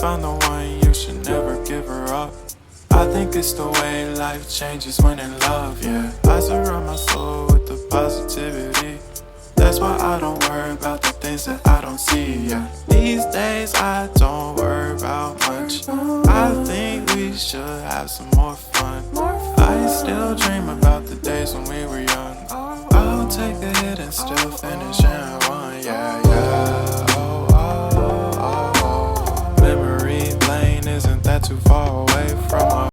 found the one, you should never give her up. I think it's the way life changes when in love, yeah. I surround my soul with the positivity. That's why I don't worry about the things that I don't see, yeah. These days I don't worry about much. I think we should have some more fun. I still dream about the days when we were young. I'll take a hit and still finish in one, yeah.